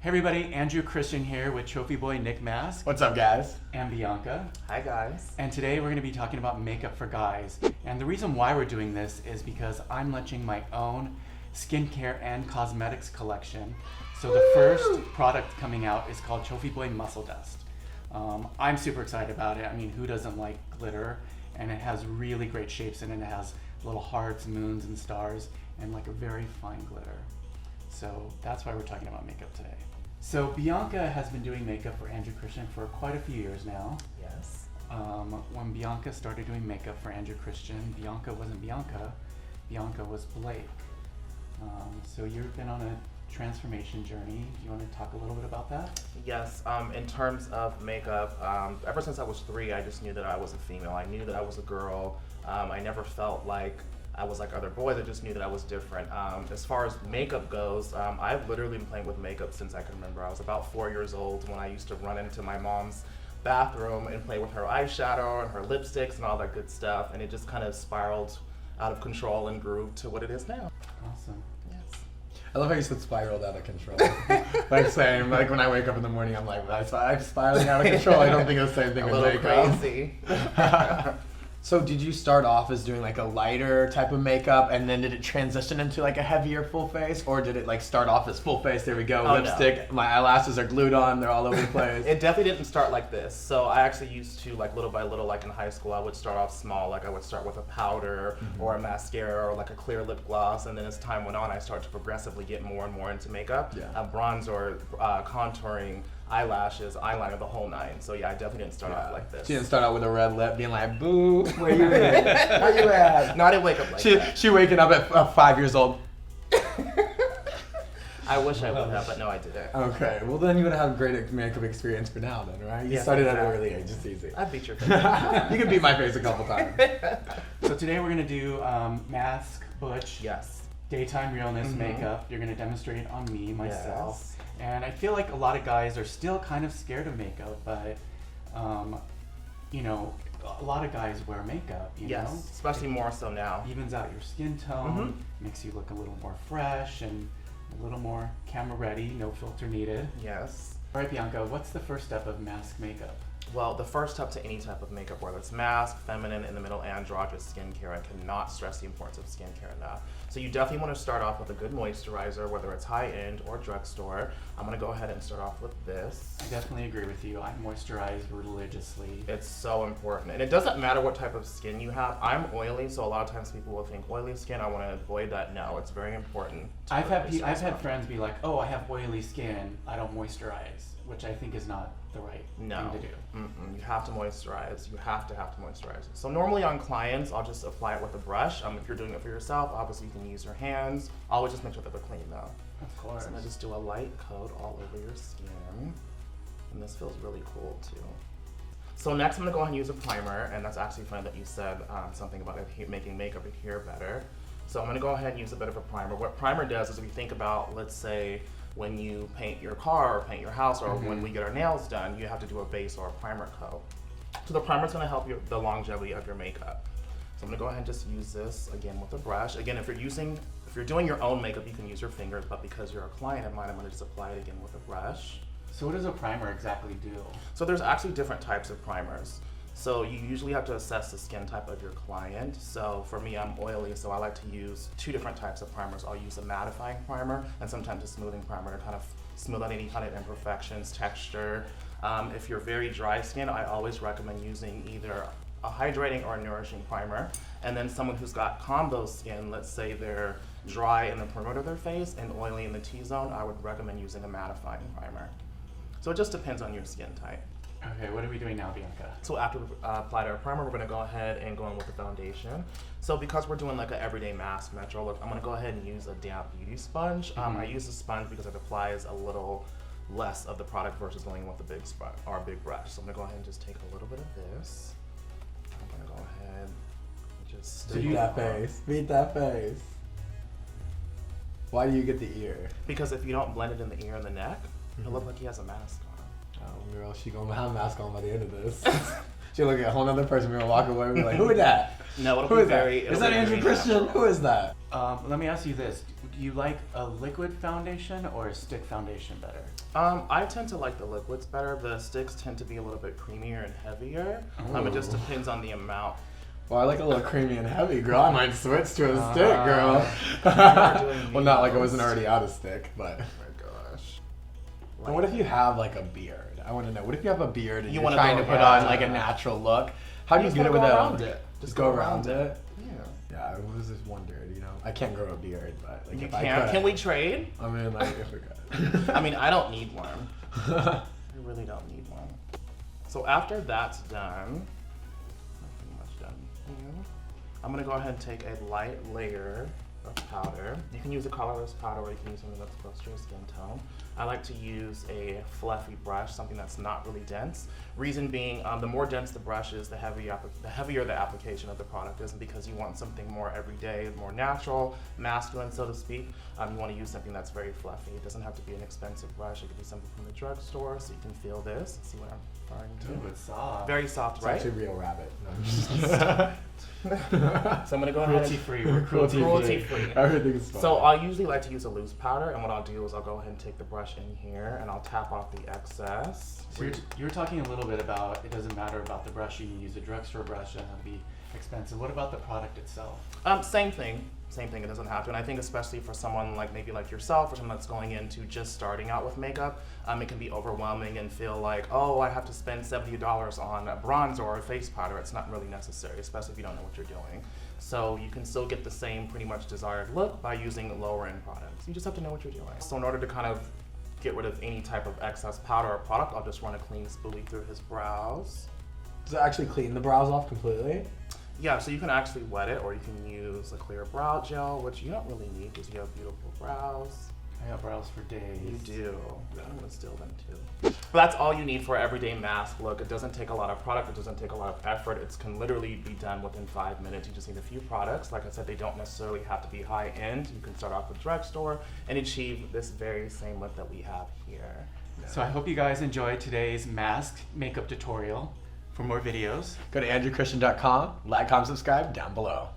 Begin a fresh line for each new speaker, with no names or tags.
Hey everybody, Andrew Christian here with Trophy Boy Nick Masc
What's up, guys?
and Bianca.
Hi guys.
And today we're going to be talking about makeup for guys. And the reason why we're doing this is because I'm launching my own skincare and cosmetics collection. So the first product coming out is called Trophy Boy Muscle Dust. I'm super excited about it. I mean, who doesn't like glitter? And it has really great shapes in it. It has little hearts, moons, and stars, and like a very fine glitter. So that's why we're talking about makeup today. So Bianca has been doing makeup for Andrew Christian for quite a few years now.
Yes.
When Bianca started doing makeup for Andrew Christian, Bianca wasn't Bianca, Bianca was Blake. So you've been on a transformation journey. Do you want to talk a little bit about that?
Yes. In terms of makeup, ever since I was 3, I just knew that I was a female. I knew that I was a girl. I never felt like I was like other boys. I just knew that I was different. As far as makeup goes, I've literally been playing with makeup since I can remember. I was about 4 years old when I used to run into my mom's bathroom and play with her eyeshadow and her lipsticks and all that good stuff. And it just kind of spiraled out of control and grew to what it is now.
Awesome.
Yes.
I love how you said spiraled out of control. Like same, like when I wake up in the morning, I'm like, I'm spiraling out of control. I don't think it's the same thing
A
with
little
makeup.
crazy.
So did you start off as doing like a lighter type of makeup and then did it transition into like a heavier full face, or did it like start off as full face, there we go,
Oh,
lipstick, my eyelashes are glued on, they're all over the place?
It definitely didn't start like this. So I actually used to, like, little by little, like in high school, I would start off small. Like I would start with a powder or a mascara or like a clear lip gloss, and then as time went on, I started to progressively get more and more into makeup.
Yeah.
Bronzer, contouring, eyelashes, eyeliner, the whole nine. So yeah, I definitely didn't start off like this.
She didn't start out with a red lip being like, boo, where you at? Where you at?
No, I didn't wake up like that.
She waking up at 5 years old.
I wish I would have, but no, I didn't.
Okay, well then you would have a great makeup experience for now then, right? You
Yes,
started at an
exactly.
early age, it's easy.
I beat your face.
You can beat my face a couple times.
So today we're going to do Masc, Butch,
Yes.
daytime realness makeup. You're going to demonstrate on me, myself.
Yes.
And I feel like a lot of guys are still kind of scared of makeup, but you know, a lot of guys wear makeup, you
Yes,
know?
especially more so now.
Evens out your skin tone, makes you look a little more fresh and a little more camera ready, no filter needed.
Yes.
All right, Bianca, what's the first step of Masc makeup?
Well, the first step to any type of makeup, whether it's mask, feminine, in the middle, androgynous skincare, I cannot stress the importance of skincare enough. So you definitely want to start off with a good moisturizer, whether it's high-end or drugstore. I'm going to go ahead and start off with this.
I definitely agree with you. I moisturize religiously.
It's so important. And it doesn't matter what type of skin you have. I'm oily, so a lot of times people will think oily skin, I want to avoid that. No, it's very important.
I've had
moisturize well.
friends be like, "Oh, I have oily skin. I don't moisturize," which I think is not the right
No,
thing to do.
You have to moisturize. You have to moisturize. So normally on clients, I'll just apply it with a brush. If you're doing it for yourself, obviously you can use your hands. Always just make sure that they're clean though.
Of course.
So I'm gonna just do a light coat all over your skin. And this feels really cool too. So next I'm gonna go ahead and use a primer, and that's actually funny that you said something about it making makeup adhere better. So I'm gonna go ahead and use a bit of a primer. What primer does is if you think about, let's say, when you paint your car or paint your house, or when we get our nails done, you have to do a base or a primer coat. So the primer is going to help you the longevity of your makeup. So I'm going to go ahead and just use this again with a brush. Again, if you're doing your own makeup, you can use your fingers, but because you're a client of mine, I'm going to just apply it again with a brush.
So what does a primer exactly do?
So there's actually different types of primers. So you usually have to assess the skin type of your client. So for me, I'm oily, so I like to use 2 different types of primers. I'll use a mattifying primer and sometimes a smoothing primer to kind of smooth out any kind of imperfections, texture. If you're very dry skin, I always recommend using either a hydrating or a nourishing primer. And then someone who's got combo skin, let's say they're dry in the perimeter of their face and oily in the T-zone, I would recommend using a mattifying primer. So it just depends on your skin type.
Okay, what are we doing now, Bianca?
So after we applied our primer, we're going to go ahead and go in with the foundation. So because we're doing like an everyday mask metro look, I'm going to go ahead and use a damp beauty sponge. I use a sponge because it applies a little less of the product versus going in with a big sponge or a big brush. So I'm going to go ahead and just take a little bit of this. I'm going to go ahead and just
Beat that face. Beat that face. Why do you get the ear?
Because if you don't blend it in the ear and the neck, it'll look like he has a mask on.
Oh, girl, she gonna have a mask on by the end of this. She'll look at a whole other person. We're gonna walk away and be like, who is that?
No, it'll
Who
be
is
very.
that? Is that Andrew Christian? Who is that?
Let me ask you this: do you like a liquid foundation or a stick foundation better?
I tend to like the liquids better. The sticks tend to be a little bit creamier and heavier. It just depends on the amount.
Well, I like a little creamy and heavy, girl. I might switch to a stick, girl. Well, not like I wasn't already out of stick, but.
Oh my gosh.
But what if you have like a beard? I want to know. What if you have a beard and
You
you're
wanna
trying
go
to put
around
on like a
it.
natural look? How do you
Just
get it
wanna
with
go
a?
around it.
Just go around it.
Yeah.
Yeah, I was just wondered. You know, I can't grow a beard, but like
You
if I
can't.
could,
Can we trade?
I mean, like if we could.
I mean, I don't need one. I really don't need one. So after that's done, I'm pretty much done here. I'm gonna go ahead and take a light layer of powder. You can use a colorless powder, or you can use something that's close to your skin tone. I like to use a fluffy brush, something that's not really dense. Reason being, the more dense the brush is, the heavier the application of the product is, and because you want something more everyday, more natural, masculine, so to speak, you want to use something that's very fluffy. It doesn't have to be an expensive brush. It could be something from the drugstore, so you can feel this. See what I'm referring to?
Ooh, it's soft.
Very soft,
It's
right?
actually real rabbit.
So I'm gonna go ahead
Cruelty
and
free. We're
cruelty free.
Everything's fine.
So I usually like to use a loose powder, and what I'll do is I'll go ahead and take the brush in here, and I'll tap off the excess.
So you were talking a little bit about it doesn't matter about the brush. You can use a drugstore brush and it'll be expensive. What about the product itself?
Same thing. Same thing. It doesn't have to. And I think especially for someone like maybe like yourself, or someone that's going into just starting out with makeup, it can be overwhelming and feel like, oh, I have to spend $70 on a bronzer or a face powder. It's not really necessary, especially if you don't know what you're doing. So you can still get the same pretty much desired look by using lower end products. You just have to know what you're doing. So in order to kind of get rid of any type of excess powder or product, I'll just run a clean spoolie through his brows.
Does it actually clean the brows off completely?
Yeah, so you can actually wet it, or you can use a clear brow gel, which you don't really need because you have beautiful brows.
I got brows for days.
You do. I'm gonna steal them too. But that's all you need for an everyday mask look. It doesn't take a lot of product. It doesn't take a lot of effort. It can literally be done within 5 minutes. You just need a few products. Like I said, they don't necessarily have to be high end. You can start off with drugstore and achieve this very same look that we have here.
So I hope you guys enjoyed today's Masc makeup tutorial. For more videos,
Go to andrewchristian.com, like, comment, subscribe down below.